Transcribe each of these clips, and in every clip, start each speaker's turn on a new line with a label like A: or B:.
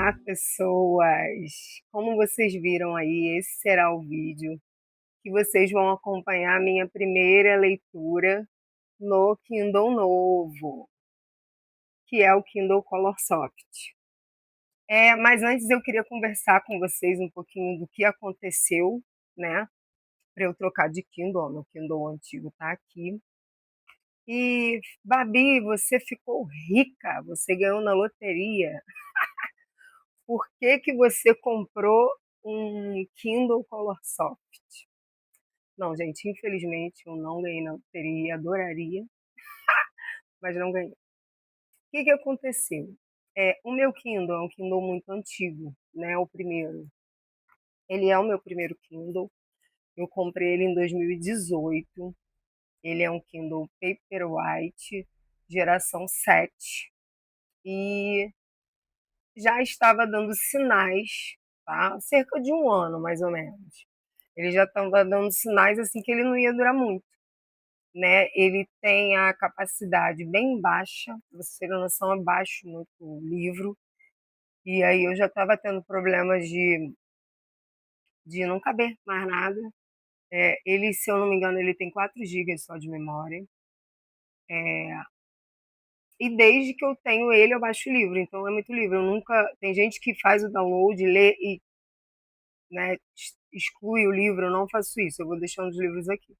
A: Olá, pessoas! Como vocês viram aí, esse será o vídeo que vocês vão acompanhar a minha primeira leitura no Kindle novo, que é o Kindle Color Soft. Mas antes eu queria conversar com vocês um pouquinho do que aconteceu, né? Para eu trocar de Kindle, ó, meu Kindle antigo tá aqui. E, Babi, você ficou rica, você ganhou na loteria. Por que que você comprou um Kindle Color Soft? Não, gente, infelizmente eu não ganhei na loteria, adoraria, mas não ganhei. O que que aconteceu? O meu Kindle é um Kindle muito antigo, né? O primeiro. Ele é o meu primeiro Kindle. Eu comprei ele em 2018. Ele é um Kindle Paperwhite, geração 7. E já estava dando sinais, tá? Cerca de um ano, mais ou menos. Ele já estava dando sinais assim que ele não ia durar muito, né? Ele tem a capacidade bem baixa, pra você ter noção, é baixo muito o livro. E aí eu já estava tendo problemas de não caber mais nada. Ele, se eu não me engano, ele tem 4 gigas só de memória. E desde que eu tenho ele, eu baixo o livro, então é muito livro. Eu nunca. Tem gente que faz o download, lê e, né, exclui o livro. Eu não faço isso, eu vou deixando os livros aqui.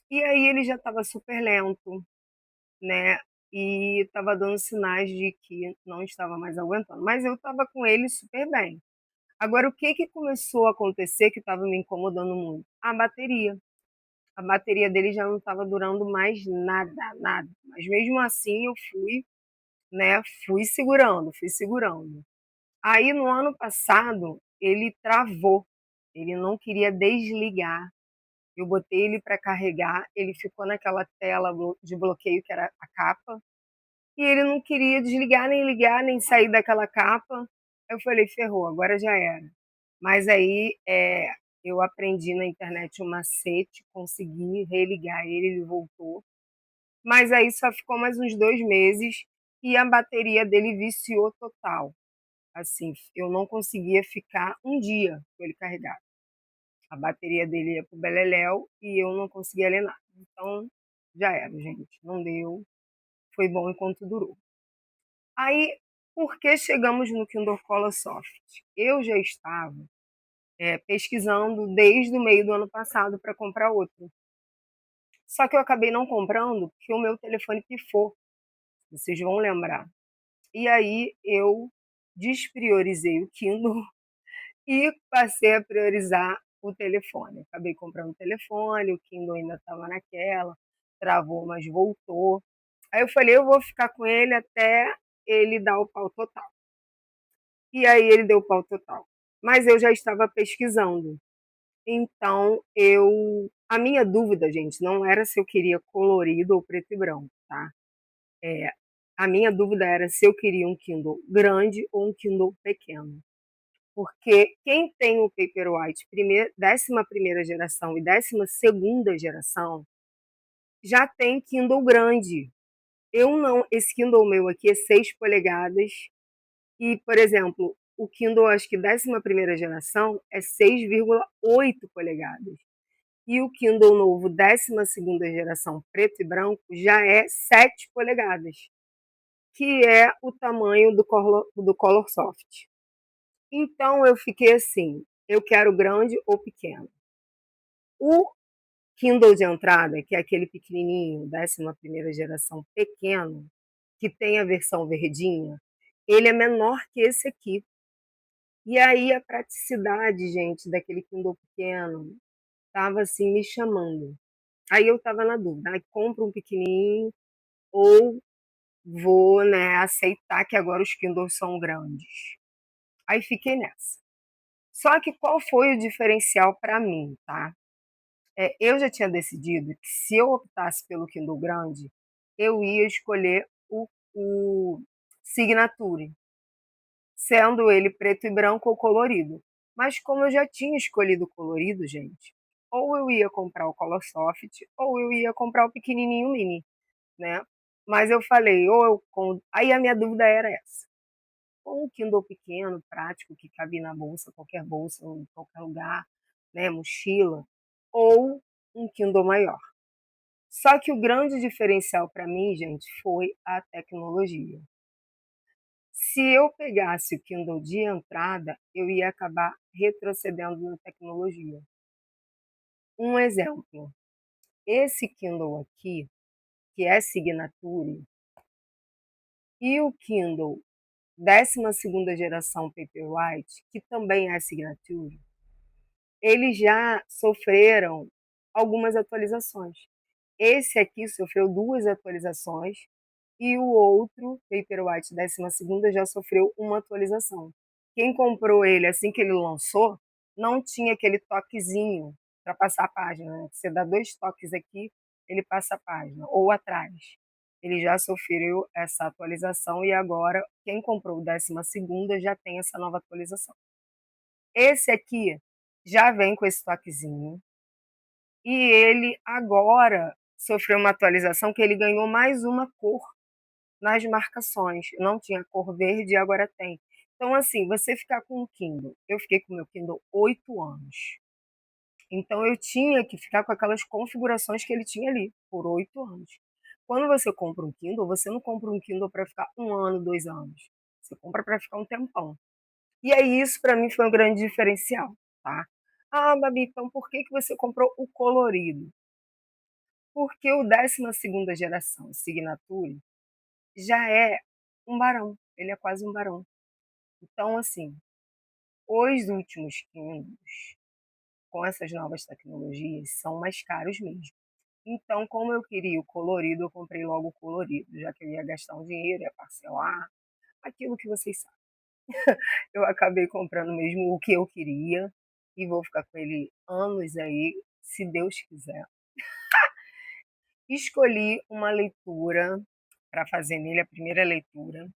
A: E aí ele já estava super lento, né? E estava dando sinais de que não estava mais aguentando. Mas eu estava com ele super bem. Agora, o que que começou a acontecer que estava me incomodando muito? A bateria. A bateria dele já não estava durando mais nada, nada. Mas mesmo assim eu fui, né? Fui segurando, fui segurando. Aí no ano passado ele travou. Ele não queria desligar. Eu botei ele para carregar, ele ficou naquela tela de bloqueio que era a capa, e ele não queria desligar, nem ligar, nem sair daquela capa. Eu falei, ferrou, agora já era. Mas aí eu aprendi na internet um macete, consegui religar ele, ele voltou. Mas aí só ficou mais uns 2 meses e a bateria dele viciou total. Assim, eu não conseguia ficar um dia com ele carregado. A bateria dele ia pro beleléu e eu não conseguia ler nada. Então, já era, gente. Não deu. Foi bom enquanto durou. Aí, por que chegamos no Kindle Color Soft? Eu já estava pesquisando desde o meio do ano passado para comprar outro. Só que eu acabei não comprando porque o meu telefone pifou. Vocês vão lembrar. E aí eu despriorizei o Kindle e passei a priorizar o telefone. Acabei comprando o telefone, o Kindle ainda estava naquela, travou, mas voltou. Aí eu falei, eu vou ficar com ele até ele dar o pau total. E aí ele deu o pau total. Mas eu já estava pesquisando. Então a minha dúvida, gente, não era se eu queria colorido ou preto e branco, tá? É, a minha dúvida era se eu queria um Kindle grande ou um Kindle pequeno. Porque quem tem o Paperwhite 11ª geração e 12ª geração já tem Kindle grande. Eu não, esse Kindle meu aqui é 6 polegadas e, por exemplo, o Kindle acho que 11ª geração é 6,8 polegadas. E o Kindle novo 12ª geração preto e branco já é 7 polegadas, que é o tamanho do Color Soft. Então eu fiquei assim, eu quero grande ou pequeno. O Kindle de entrada, que é aquele pequenininho, 11ª geração pequeno, que tem a versão verdinha, ele é menor que esse aqui. E aí a praticidade, gente, daquele Kindle pequeno, estava assim me chamando. Aí eu estava na dúvida, aí compro um pequenininho ou vou, né, aceitar que agora os Kindles são grandes. Aí fiquei nessa. Só que qual foi o diferencial para mim, tá? Eu já tinha decidido que se eu optasse pelo Kindle grande, eu ia escolher o Signature, sendo ele preto e branco ou colorido. Mas como eu já tinha escolhido o colorido, gente, ou eu ia comprar o Color Soft, ou eu ia comprar o pequenininho mini, né? Mas eu falei, ou eu. Aí a minha dúvida era essa. ou um Kindle pequeno, prático, que cabe na bolsa, em qualquer lugar, né, mochila, ou um Kindle maior. Só que o grande diferencial para mim, gente, foi a tecnologia. Se eu pegasse o Kindle de entrada, eu ia acabar retrocedendo na tecnologia. Um exemplo, esse Kindle aqui, que é Signature, e o Kindle 12ª geração Paperwhite, que também é Signature, eles já sofreram algumas atualizações. Esse aqui sofreu 2 atualizações e o outro, Paperwhite 12ª, já sofreu uma atualização. Quem comprou ele assim que ele lançou, não tinha aquele toquezinho para passar a página, né? Você dá 2 toques aqui, ele passa a página, ou atrás. Ele já sofreu essa atualização e agora quem comprou o 12ª já tem essa nova atualização. Esse aqui já vem com esse toquezinho e ele agora sofreu uma atualização que ele ganhou mais uma cor nas marcações. Não tinha cor verde e agora tem. Então, assim, você ficar com o Kindle. Eu fiquei com o meu Kindle 8 anos. Então, eu tinha que ficar com aquelas configurações que ele tinha ali, por 8 anos. Quando você compra um Kindle, você não compra um Kindle para ficar 1 ano, 2 anos. Você compra para ficar um tempão. E aí, isso para mim foi um grande diferencial, tá? Ah, Babi, então por que você comprou o colorido? Porque o 12ª geração Signature já é um barão, ele é quase um barão. Então, assim, os últimos Kindles, com essas novas tecnologias, são mais caros mesmo. Então, como eu queria o colorido, eu comprei logo o colorido, já que eu ia gastar um dinheiro, ia parcelar, aquilo que vocês sabem. Eu acabei comprando mesmo o que eu queria e vou ficar com ele anos aí, se Deus quiser. Escolhi uma leitura para fazer nele, a primeira leitura.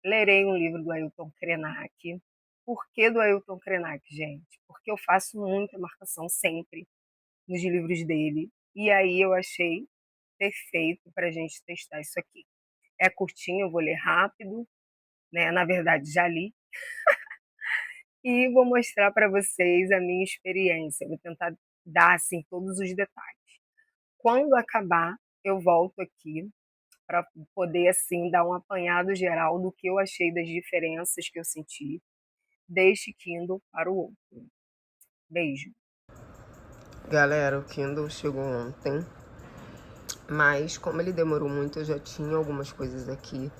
A: Lerei um livro do Ailton Krenak. Por que do Ailton Krenak, gente? Porque eu faço muita marcação sempre nos livros dele. E aí eu achei perfeito para a gente testar isso aqui. É curtinho, eu vou ler rápido, né? Na verdade, já li. E vou mostrar para vocês a minha experiência. Vou tentar dar assim todos os detalhes. Quando acabar, eu volto aqui para poder assim dar um apanhado geral do que eu achei das diferenças que eu senti deste Kindle para o outro. Beijo.
B: Galera, o Kindle chegou ontem, mas como ele demorou muito, eu já tinha algumas coisas aqui,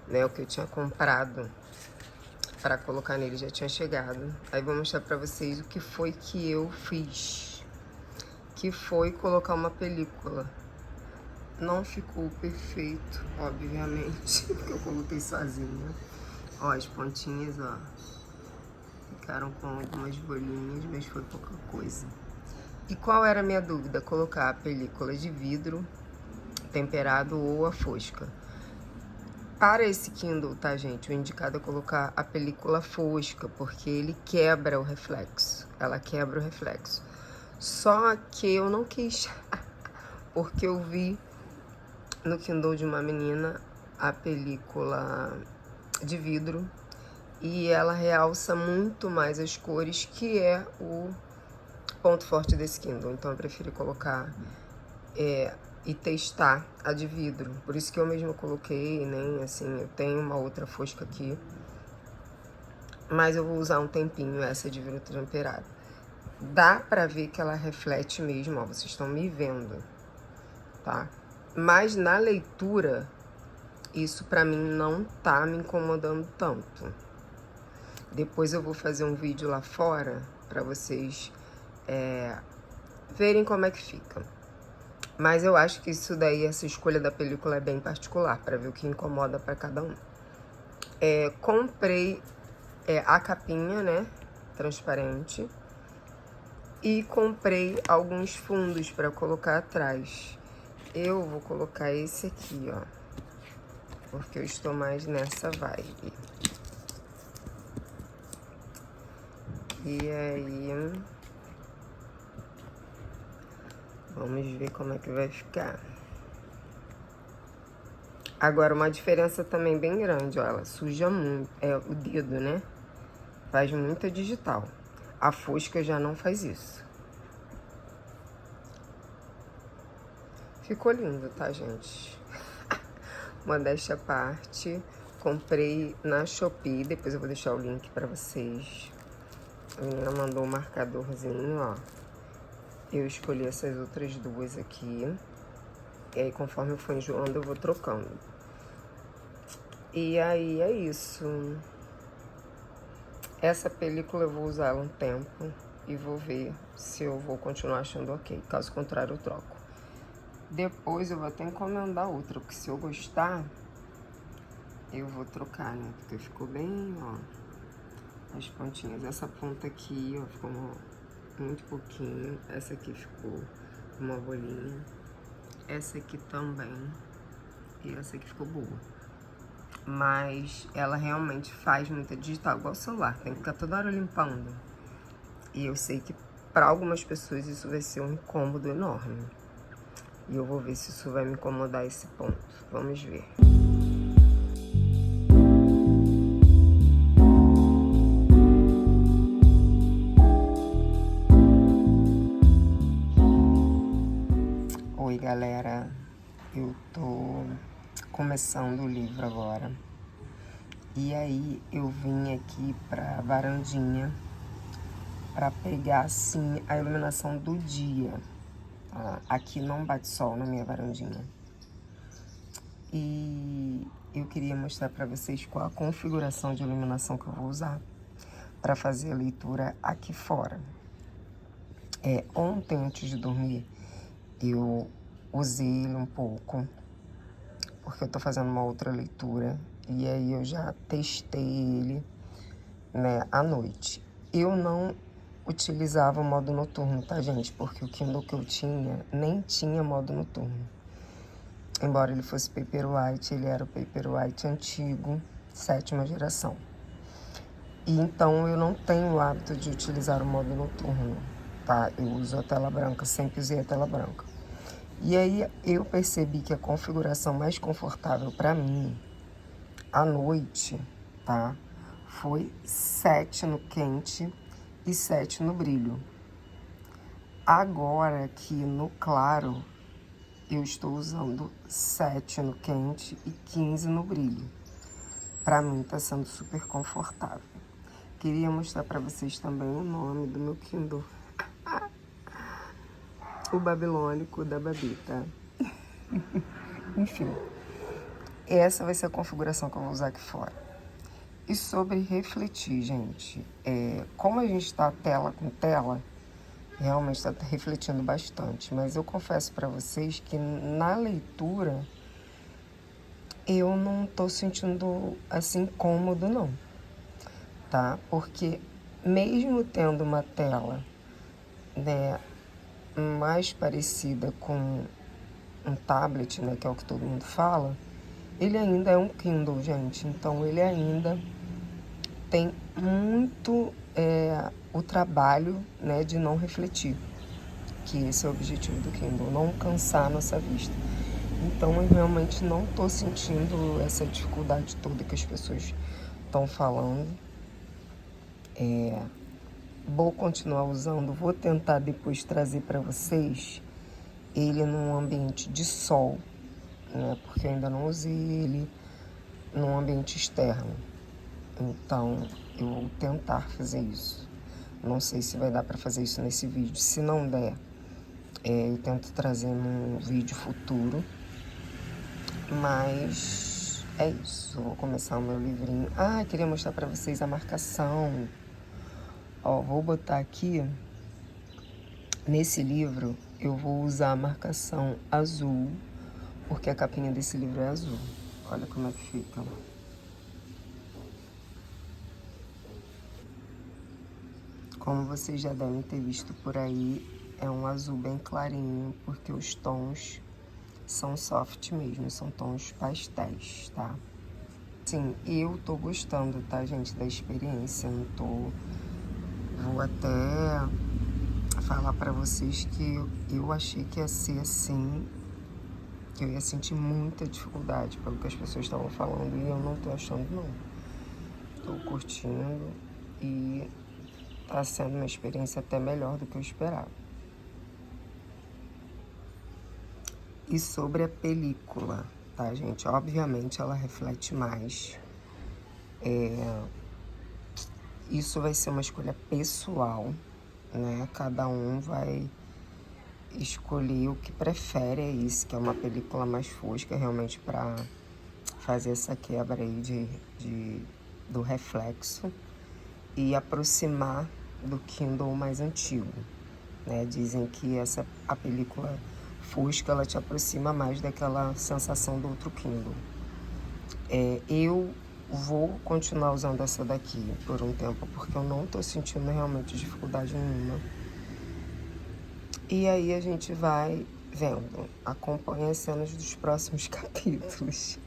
B: né, o que eu tinha comprado para colocar nele já tinha chegado. Aí vou mostrar para vocês o que foi que eu fiz, que foi colocar uma película. Não ficou perfeito, obviamente, porque eu coloquei sozinha. Ó, as pontinhas, ó, ficaram com algumas bolinhas, mas foi pouca coisa. E qual era a minha dúvida? Colocar a película de vidro, temperado ou a fosca. Para esse Kindle, tá, gente? O indicado é colocar a película fosca, porque ele quebra o reflexo. Ela quebra o reflexo. Só que eu não quis, porque eu vi no Kindle de uma menina a película de vidro e ela realça muito mais as cores, que é o ponto forte desse Kindle. Então eu preferi colocar e testar a de vidro. Por isso que eu mesmo coloquei, nem assim, eu tenho uma outra fosca aqui, mas eu vou usar um tempinho essa de vidro temperado. Dá pra ver que ela reflete mesmo, ó, vocês estão me vendo, tá? Mas na leitura, isso pra mim não tá me incomodando tanto. Depois eu vou fazer um vídeo lá fora pra vocês verem como é que fica. Mas eu acho que isso daí, essa escolha da película é bem particular, pra ver o que incomoda pra cada um. Comprei a capinha, né, transparente. E comprei alguns fundos pra colocar atrás. Eu vou colocar esse aqui, ó, porque eu estou mais nessa vibe. E aí, vamos ver como é que vai ficar. Agora, uma diferença também bem grande, ó, ela suja muito, é o dedo, né? Faz muita digital. A Fosca já não faz isso. Ficou lindo, tá, gente? Modéstia à parte, comprei na Shopee, depois eu vou deixar o link pra vocês. A menina mandou um marcadorzinho, ó. Eu escolhi essas outras duas aqui. E aí, conforme eu for enjoando, eu vou trocando. E aí, é isso. Essa película eu vou usar ela um tempo e vou ver se eu vou continuar achando ok. Caso contrário, eu troco. Depois eu vou até encomendar outra, porque se eu gostar, eu vou trocar, né? Porque ficou bem, ó, as pontinhas. Essa ponta aqui, ó, ficou muito pouquinho. Essa aqui ficou uma bolinha. Essa aqui também. E essa aqui ficou boa. Mas ela realmente faz muita digital, igual o celular. Tem que ficar toda hora limpando. E eu sei que para algumas pessoas isso vai ser um incômodo enorme. E eu vou ver se isso vai me incomodar esse ponto. Vamos ver. Oi, galera. Eu tô começando o livro agora. E aí eu vim aqui pra varandinha pra pegar, assim, a iluminação do dia. Tá? Aqui não bate sol na minha varandinha. E eu queria mostrar pra vocês qual a configuração de iluminação que eu vou usar pra fazer a leitura aqui fora. Ontem, antes de dormir, eu usei ele um pouco, porque eu tô fazendo uma outra leitura, e aí eu já testei ele, né, à noite. Eu não utilizava o modo noturno, tá, gente? Porque o Kindle que eu tinha nem tinha modo noturno. Embora ele fosse Paperwhite, ele era o Paperwhite antigo, 7ª geração. E então eu não tenho o hábito de utilizar o modo noturno, tá? Eu uso a tela branca, sempre usei a tela branca. E aí eu percebi que a configuração mais confortável para mim à noite, tá? Foi 7 no quente e 7 no brilho. Agora aqui no claro, eu estou usando 7 no quente e 15 no brilho. Pra mim tá sendo super confortável. Queria mostrar pra vocês também o nome do meu Kindle. O Babilônico da Babi, tá? Enfim, essa vai ser a configuração que eu vou usar aqui fora. E sobre refletir, gente, como a gente tá tela com tela, realmente está refletindo bastante. Mas eu confesso para vocês que na leitura eu não tô sentindo assim cômodo, não, tá? Porque mesmo tendo uma tela, né, mais parecida com um tablet, né, que é o que todo mundo fala, ele ainda é um Kindle, gente. Então ele ainda tem muito o trabalho, né, de não refletir, que esse é o objetivo do Kindle, não cansar a nossa vista. Então eu realmente não tô sentindo essa dificuldade toda que as pessoas estão falando. Vou continuar usando, vou tentar depois trazer para vocês ele num ambiente de sol, né? Porque eu ainda não usei ele num ambiente externo. Então eu vou tentar fazer isso. Não sei se vai dar para fazer isso nesse vídeo. Se não der, eu tento trazer num vídeo futuro. Mas é isso. Vou começar o meu livrinho. Ah, queria mostrar para vocês a marcação. Ó, vou botar aqui. Nesse livro, eu vou usar a marcação azul, porque a capinha desse livro é azul. Olha como é que fica. Como vocês já devem ter visto por aí, é um azul bem clarinho, porque os tons são soft mesmo, são tons pastéis, tá? Sim, eu tô gostando, tá, gente, da experiência. Não tô... Vou até falar pra vocês que eu achei que ia ser assim que eu ia sentir muita dificuldade pelo que as pessoas estavam falando, e eu não tô achando, não. Tô curtindo e tá sendo uma experiência até melhor do que eu esperava. E sobre a película, tá, gente? Obviamente ela reflete mais. Isso vai ser uma escolha pessoal, né? Cada um vai escolher o que prefere aí, se quer uma película mais fosca, realmente para fazer essa quebra aí do reflexo e aproximar do Kindle mais antigo, né? Dizem que a película fosca, ela te aproxima mais daquela sensação do outro Kindle. Eu vou continuar usando essa daqui por um tempo, porque eu não tô sentindo realmente dificuldade nenhuma. E aí a gente vai vendo, acompanha as cenas dos próximos capítulos.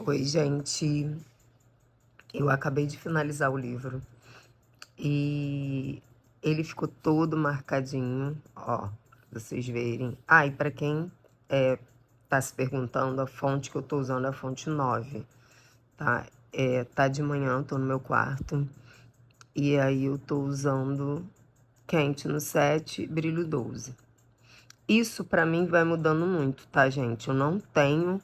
B: Oi, gente. Eu acabei de finalizar o livro e ele ficou todo marcadinho, ó, pra vocês verem. Ah, e pra quem tá se perguntando, a fonte que eu tô usando é a fonte 9, tá? Tá de manhã, tô no meu quarto, e aí eu tô usando quente no 7, brilho 12. Isso pra mim vai mudando muito, tá, gente? Eu não tenho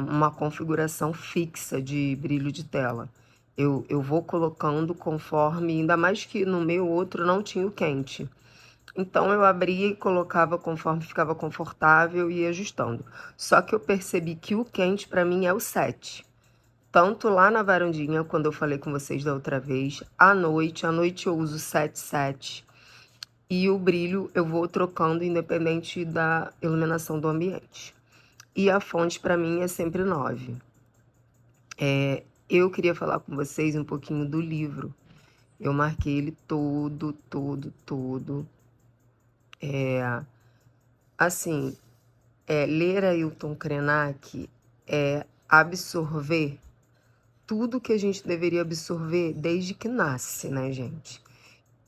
B: uma configuração fixa de brilho de tela. Eu vou colocando conforme, ainda mais que no meu outro não tinha o quente. Então eu abria e colocava conforme ficava confortável e ia ajustando. Só que eu percebi que o quente para mim é o 7. Tanto lá na varandinha, quando eu falei com vocês da outra vez, à noite eu uso 7,7. E o brilho eu vou trocando independente da iluminação do ambiente. E a fonte para mim é sempre 9. Eu queria falar com vocês um pouquinho do livro. Eu marquei ele todo. Assim, ler Ailton Krenak é absorver tudo que a gente deveria absorver desde que nasce, né, gente?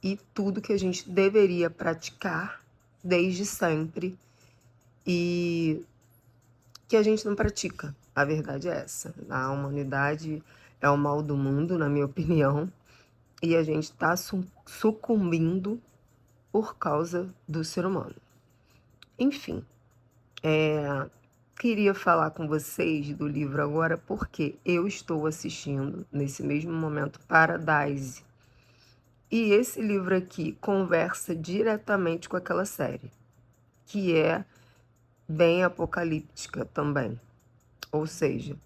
B: E tudo que a gente deveria praticar desde sempre e que a gente não pratica. A verdade é essa. A humanidade é o mal do mundo, na minha opinião, e a gente está sucumbindo por causa do ser humano. Enfim, queria falar com vocês do livro agora porque eu estou assistindo, nesse mesmo momento, Paradise. E esse livro aqui conversa diretamente com aquela série, que é bem apocalíptica também. Ou seja,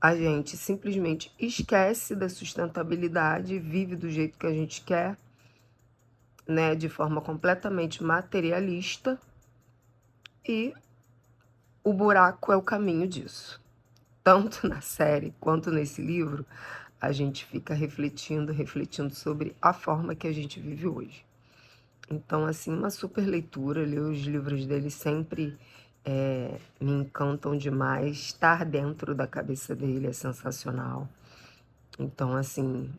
B: a gente simplesmente esquece da sustentabilidade, vive do jeito que a gente quer, né, de forma completamente materialista, e o buraco é o caminho disso. Tanto na série quanto nesse livro, a gente fica refletindo sobre a forma que a gente vive hoje. Então, assim, uma super leitura. Ler os livros dele sempre me encantam demais. Estar dentro da cabeça dele é sensacional. Então, assim,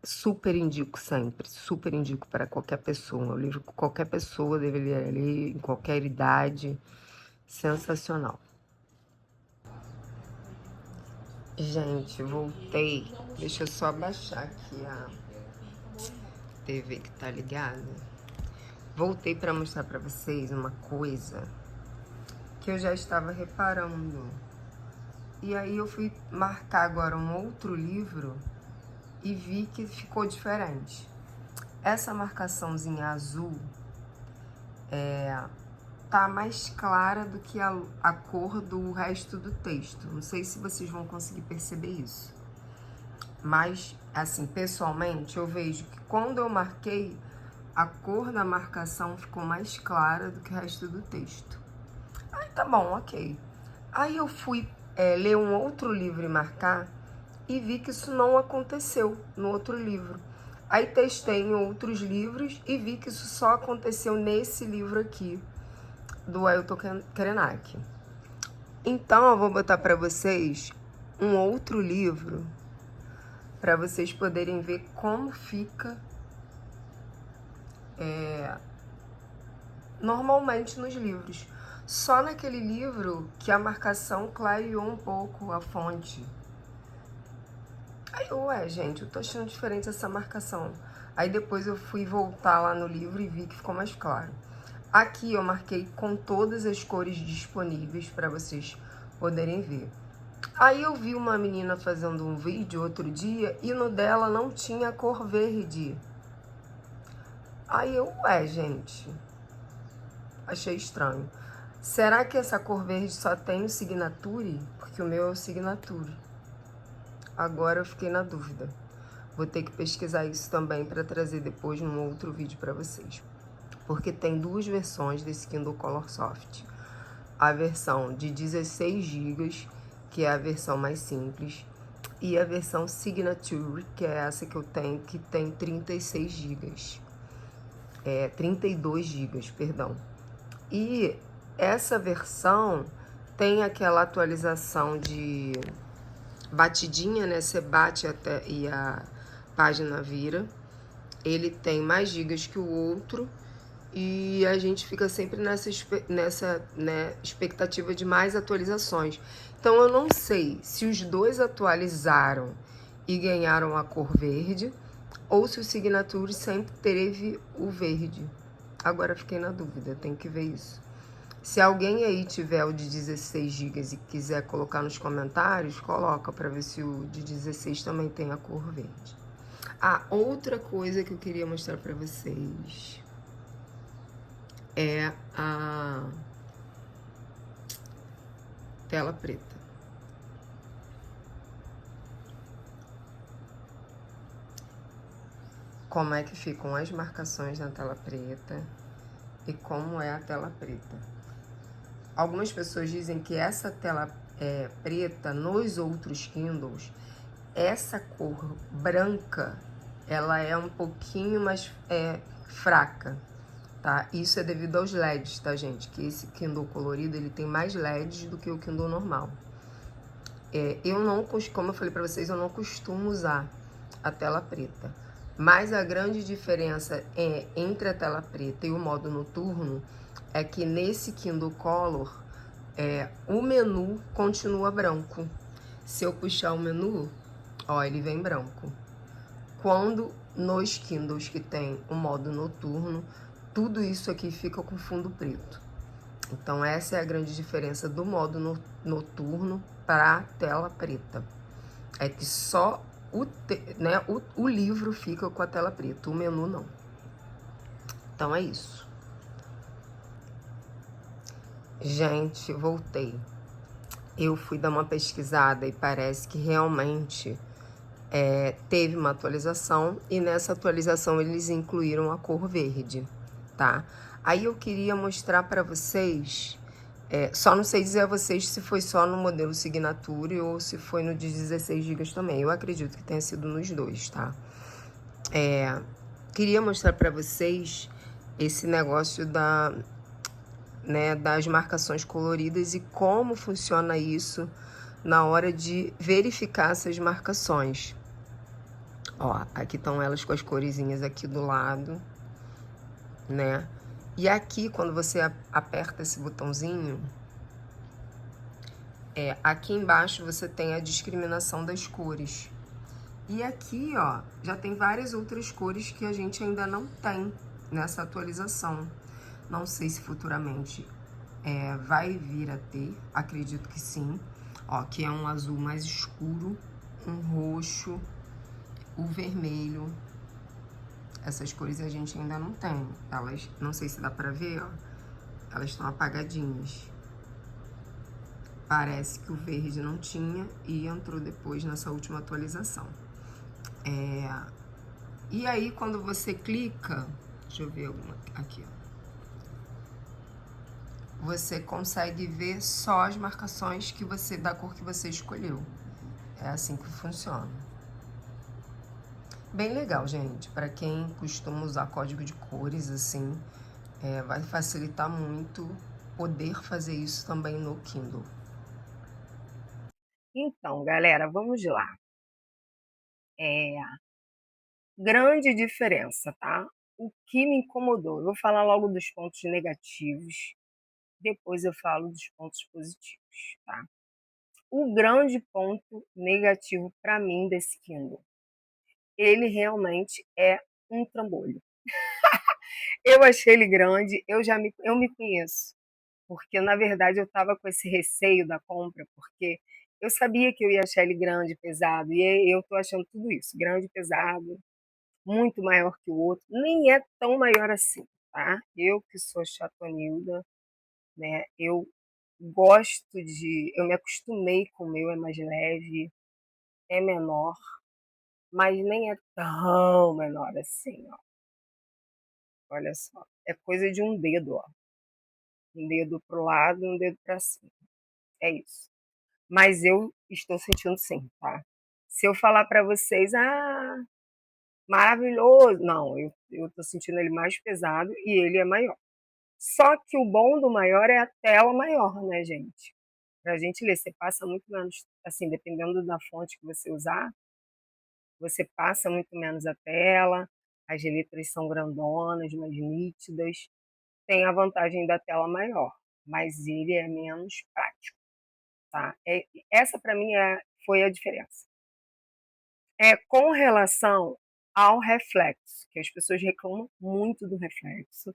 B: super indico sempre, super indico para qualquer pessoa. É um livro que qualquer pessoa deveria ler, em qualquer idade. Sensacional. Gente, voltei. Deixa eu só abaixar aqui a TV que tá ligada. Voltei para mostrar para vocês uma coisa que eu já estava reparando. E aí eu fui marcar agora um outro livro e vi que ficou diferente. Essa marcaçãozinha azul tá mais clara do que a cor do resto do texto. Não sei se vocês vão conseguir perceber isso. Mas, assim, pessoalmente, eu vejo que quando eu marquei, a cor da marcação ficou mais clara do que o resto do texto. Aí tá bom, ok. Aí eu fui ler um outro livro e marcar e vi que isso não aconteceu no outro livro. Aí testei em outros livros e vi que isso só aconteceu nesse livro aqui, do Ailton Krenak. Então eu vou botar para vocês um outro livro para vocês poderem ver como fica normalmente nos livros. Só naquele livro que a marcação clareou um pouco a fonte. Aí, ué, gente, eu tô achando diferente essa marcação. Aí depois eu fui voltar lá no livro e vi que ficou mais claro. Aqui eu marquei com todas as cores disponíveis para vocês poderem ver. Aí eu vi uma menina fazendo um vídeo outro dia e no dela não tinha cor verde. Aí eu, ué, gente, achei estranho. Será que essa cor verde só tem o Signature? Porque o meu é o Signature. Agora eu fiquei na dúvida. Vou ter que pesquisar isso também para trazer depois num outro vídeo para vocês. Porque tem duas versões desse Kindle Color Soft. A versão de 16 GB, que é a versão mais simples, e a versão Signature, que é essa que eu tenho, que tem 36 GB. 32 GB, perdão. E essa versão tem aquela atualização de batidinha, né? Você bate até e a página vira. Ele tem mais gigas que o outro e a gente fica sempre nessa expectativa de mais atualizações. Então eu não sei se os dois atualizaram e ganharam a cor verde ou se o Signature sempre teve o verde. Agora fiquei na dúvida, tem que ver isso. Se alguém aí tiver o de 16 GB e quiser colocar nos comentários, coloca para ver se o de 16 também tem a cor verde. Ah, outra coisa que eu queria mostrar para vocês é a tela preta. Como é que ficam as marcações na tela preta e como é a tela preta. Algumas pessoas dizem que essa tela preta nos outros Kindles, essa cor branca, ela é um pouquinho mais fraca, tá? Isso é devido aos LEDs, tá, gente? Que esse Kindle colorido, ele tem mais LEDs do que o Kindle normal. Eu não, como eu falei pra vocês, eu não costumo usar a tela preta. Mas a grande diferença entre a tela preta e o modo noturno é que nesse Kindle Color, o menu continua branco. Se eu puxar o menu, ó, ele vem branco. Quando nos Kindles que tem o modo noturno, tudo isso aqui fica com fundo preto. Então essa é a grande diferença do modo noturno para a tela preta. É que só o livro fica com a tela preta, o menu não. Então é isso. Gente, voltei. Eu fui dar uma pesquisada e parece que realmente teve uma atualização e nessa atualização eles incluíram a cor verde, tá? Aí eu queria mostrar para vocês, só não sei dizer a vocês se foi só no modelo Signature ou se foi no de 16 GB também. Eu acredito que tenha sido nos dois, tá? Queria mostrar para vocês esse negócio das marcações coloridas e como funciona isso na hora de verificar essas marcações. Ó, aqui estão elas com as coresinhas aqui do lado, né? E aqui, quando você aperta esse botãozinho, aqui embaixo você tem a discriminação das cores. E aqui, ó, já tem várias outras cores que a gente ainda não tem nessa atualização. Não sei se futuramente vai vir a ter, acredito que sim. Ó, que é um azul mais escuro, um roxo, o vermelho. Essas cores a gente ainda não tem. Elas, não sei se dá pra ver, ó. Elas estão apagadinhas. Parece que o verde não tinha e entrou depois nessa última atualização. E aí, quando você clica, deixa eu ver alguma aqui, ó. Você consegue ver só as marcações que você da cor que você escolheu. É assim que funciona. Bem legal, gente. Para quem costuma usar código de cores, assim, vai facilitar muito poder fazer isso também no Kindle.
A: Então, galera, vamos lá. Grande diferença, tá? O que me incomodou? Eu vou falar logo dos pontos negativos, depois eu falo dos pontos positivos, tá? O grande ponto negativo para mim desse Kindle, ele realmente é um trambolho. Eu achei ele grande, eu me conheço, porque na verdade eu estava com esse receio da compra, porque eu sabia que eu ia achar ele grande, pesado, e eu tô achando tudo isso, grande, pesado, muito maior que o outro, nem é tão maior assim, tá? Eu que sou chatonilda, né? Eu me acostumei com o meu, é mais leve, é menor, mas nem é tão menor assim, ó. Olha só, é coisa de um dedo, ó. Um dedo pro lado e um dedo para cima. É isso. Mas eu estou sentindo sim, tá? Se eu falar para vocês, maravilhoso, não, eu tô sentindo ele mais pesado e ele é maior. Só que o bom do maior é a tela maior, né, gente? Pra gente ler, você passa muito menos, assim, dependendo da fonte que você usar, você passa muito menos a tela, as letras são grandonas, mais nítidas, tem a vantagem da tela maior, mas ele é menos prático, tá? Essa para mim foi a diferença. Com relação ao reflexo, que as pessoas reclamam muito do reflexo,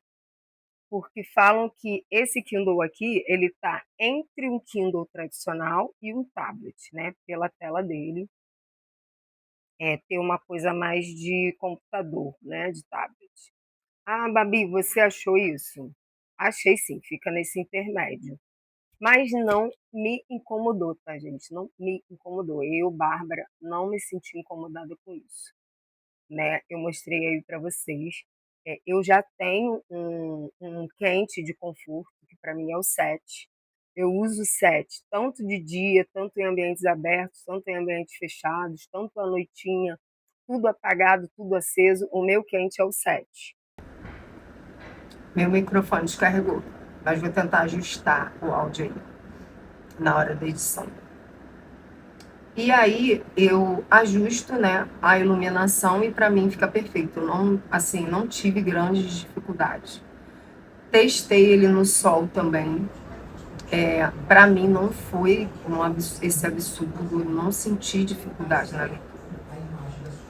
A: porque falam que esse Kindle aqui, ele está entre um Kindle tradicional e um tablet, né? Pela tela dele, ter uma coisa mais de computador, né? De tablet. Ah, Babi, você achou isso? Achei sim, fica nesse intermédio. Mas não me incomodou, tá, gente? Não me incomodou. Eu, Bárbara, não me senti incomodada com isso, né? Eu mostrei aí para vocês. Eu já tenho um quente de conforto, que para mim é o 7. Eu uso o 7 tanto de dia, tanto em ambientes abertos, tanto em ambientes fechados, tanto à noitinha, tudo apagado, tudo aceso. O meu quente é o 7.
B: Meu microfone descarregou, mas vou tentar ajustar o áudio aí na hora da edição. E aí eu ajusto, né, a iluminação e para mim fica perfeito. Eu não tive grandes dificuldades. Testei ele no sol também. Para mim não foi esse absurdo, eu não senti dificuldade na leitura.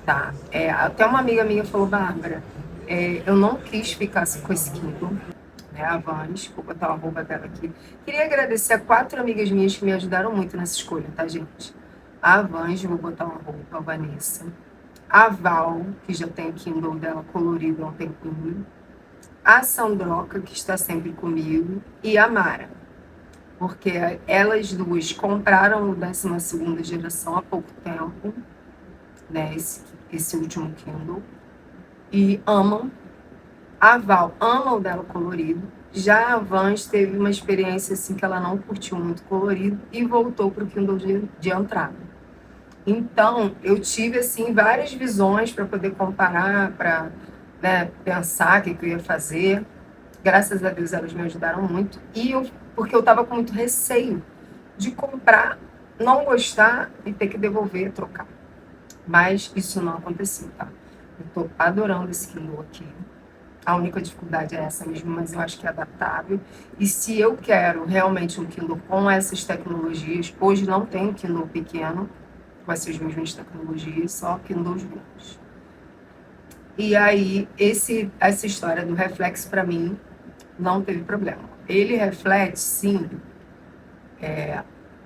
B: Tá? Até uma amiga minha falou, Bárbara, eu não quis ficar com esse Kindle, né, a Vans, vou botar o arroba dela aqui. Queria agradecer a 4 amigas minhas que me ajudaram muito nessa escolha, tá, gente? A Vans, vou botar o arroba, a Vanessa. A Val, que já tem o Kindle dela colorido há um tempinho. A Sandroca, que está sempre comigo. E a Mara, porque elas duas compraram o 12ª geração há pouco tempo, né, esse último Kindle, e amam. A Val ama o dela colorido. Já a Vans teve uma experiência assim que ela não curtiu muito colorido e voltou para o Kindle de entrada. Então, eu tive assim várias visões para poder comparar, para, né, pensar o que eu ia fazer. Graças a Deus elas me ajudaram muito. Porque eu estava com muito receio de comprar, não gostar e ter que devolver, trocar. Mas isso não aconteceu, tá? Eu tô adorando esse Kindle aqui. A única dificuldade é essa mesmo, mas eu acho que é adaptável. E se eu quero realmente um Kindle com essas tecnologias, hoje não tem um Kindle pequeno com essas mesmas tecnologias, só Kindles grandes. E aí, essa história do reflexo, para mim, não teve problema. Ele reflete, sim.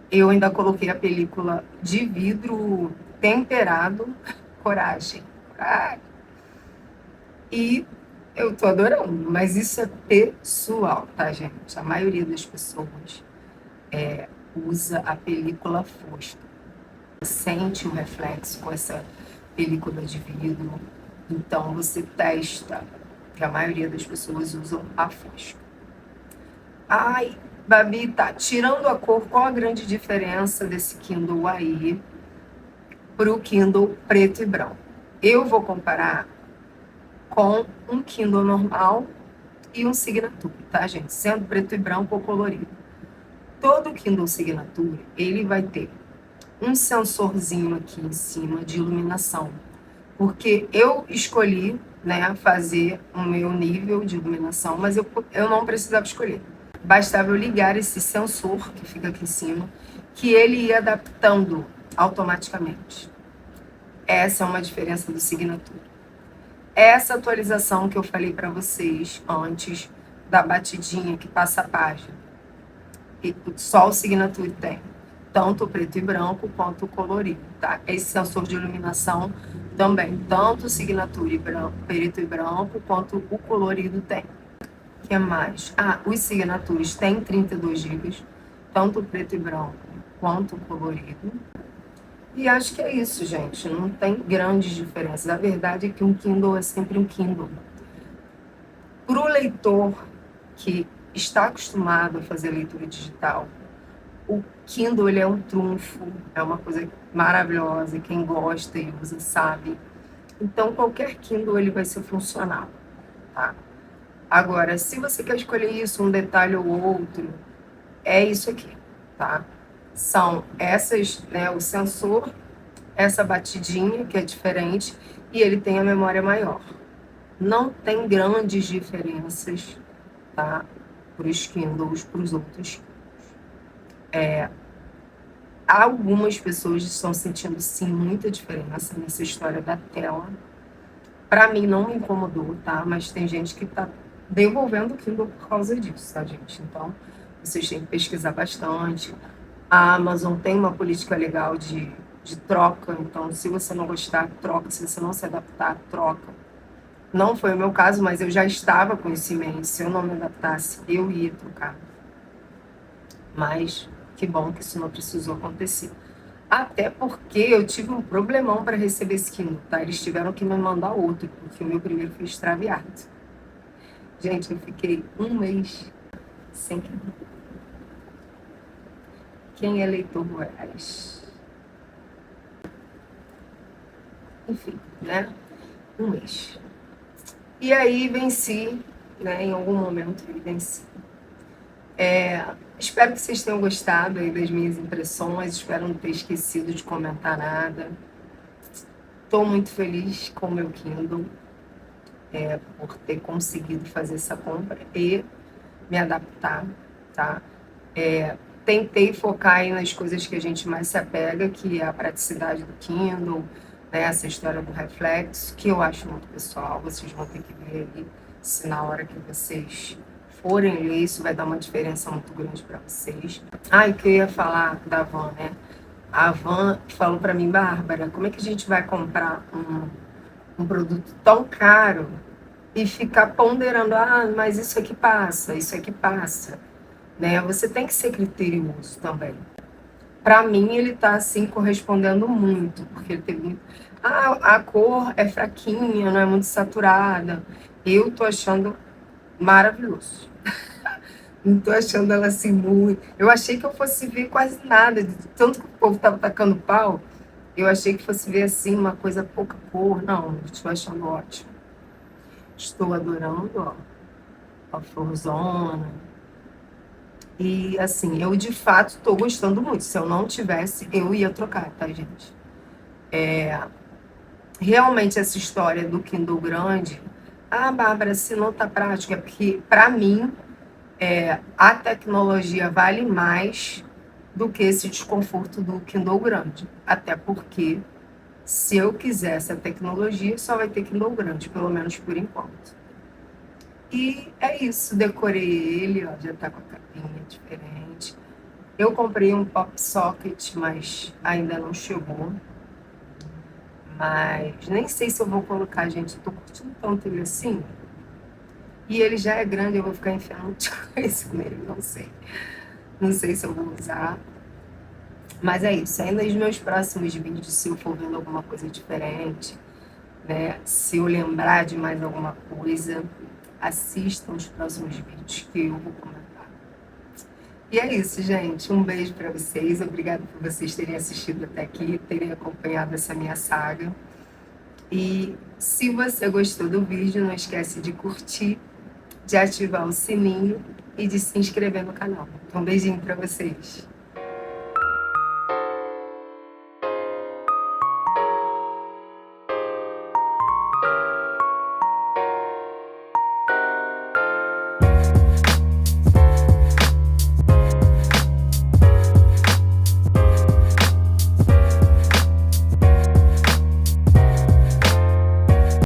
B: Eu ainda coloquei a película de vidro temperado, coragem. E eu tô adorando, mas isso é pessoal, tá, gente? A maioria das pessoas usa a película fosca. Sente o reflexo película de vidro. Então você testa, que a maioria das pessoas usam a fosca. Ai, Babi, tá tirando a cor, qual a grande diferença desse Kindle aí pro Kindle preto e branco? Eu vou comparar com um Kindle normal e um Signature, tá, gente? Sendo preto e branco ou colorido. Todo Kindle Signature, ele vai ter um sensorzinho aqui em cima de iluminação, porque eu escolhi, né, fazer o meu nível de iluminação, mas eu não precisava escolher. Bastava eu ligar esse sensor que fica aqui em cima, que ele ia adaptando automaticamente. Essa é uma diferença do Signature. Essa atualização que eu falei para vocês antes da batidinha que passa a página, e só o Signature tem, tanto o preto e branco quanto o colorido, tá? Esse sensor de iluminação também, tanto o Signature preto e branco quanto o colorido tem. O que mais? Os Signatures têm 32 GB, tanto o preto e branco quanto o colorido. E acho que é isso, gente. Não tem grandes diferenças. A verdade é que um Kindle é sempre um Kindle. Para o leitor que está acostumado a fazer leitura digital, o Kindle ele é um trunfo, é uma coisa maravilhosa. Quem gosta e usa sabe. Então, qualquer Kindle ele vai ser funcional, tá? Agora, se você quer escolher isso, um detalhe ou outro, é isso aqui, tá? São essas, né, o sensor, essa batidinha, que é diferente, e ele tem a memória maior. Não tem grandes diferenças, tá? Para os Kindles, para os outros. Algumas pessoas estão sentindo, sim, muita diferença nessa história da tela. Para mim, não me incomodou, tá? Mas tem gente que tá devolvendo o Kindle por causa disso, tá, gente? Então, vocês têm que pesquisar bastante. A Amazon tem uma política legal de troca, então se você não gostar, troca. Se você não se adaptar, troca. Não foi o meu caso, mas eu já estava com esse e-mail. Se eu não me adaptasse, eu ia trocar. Mas que bom que isso não precisou acontecer. Até porque eu tive um problemão para receber esse Kindle, tá? Eles tiveram que me mandar outro, porque o meu primeiro foi extraviado. Gente, eu fiquei um mês sem Kindle. Quem é leitor Goiás? Enfim, né? Um mês. E aí venci, né? Em algum momento eu venci. Espero que vocês tenham gostado aí das minhas impressões. Espero não ter esquecido de comentar nada. Estou muito feliz com o meu Kindle, por ter conseguido fazer essa compra e me adaptar, tá? Tentei focar aí nas coisas que a gente mais se apega, que é a praticidade do Kindle, né? Essa história do reflexo, que eu acho muito pessoal. Vocês vão ter que ver aí se na hora que vocês forem ler, isso vai dar uma diferença muito grande para vocês. E que eu ia falar da Van, né? A Van falou para mim, Bárbara, como é que a gente vai comprar um produto tão caro e ficar ponderando, mas isso aqui passa, né? Você tem que ser criterioso também. Para mim, ele está assim correspondendo muito, porque ele teve muito... a cor é fraquinha, não é muito saturada. Eu tô achando maravilhoso. Não tô achando ela assim muito. Eu achei que eu fosse ver quase nada, de tanto que o povo tava tacando pau. Eu achei que fosse ver assim uma coisa pouca cor. Não, estou achando ótimo. Estou adorando, ó, a florzona. E assim, eu de fato estou gostando muito. Se eu não tivesse, eu ia trocar, tá, gente? Realmente essa história do Kindle grande, Bárbara, se não tá prático, é porque, para mim, a tecnologia vale mais do que esse desconforto do Kindle grande. Até porque, se eu quisesse a tecnologia, só vai ter Kindle grande, pelo menos por enquanto. E é isso, decorei ele, ó, já tá com a capinha diferente. Eu comprei um pop socket, mas ainda não chegou. Mas nem sei se eu vou colocar, gente. Eu tô curtindo tanto ele assim. E ele já é grande, eu vou ficar enfiando muita coisa nele, não sei. Não sei se eu vou usar. Mas é isso, ainda nos meus próximos vídeos, se eu for vendo alguma coisa diferente, né? Se eu lembrar de mais alguma coisa, assistam os próximos vídeos que eu vou comentar. E é isso, gente. Um beijo para vocês. Obrigada por vocês terem assistido até aqui, terem acompanhado essa minha saga. E se você gostou do vídeo, não esquece de curtir, de ativar o sininho e de se inscrever no canal. Um beijinho para vocês.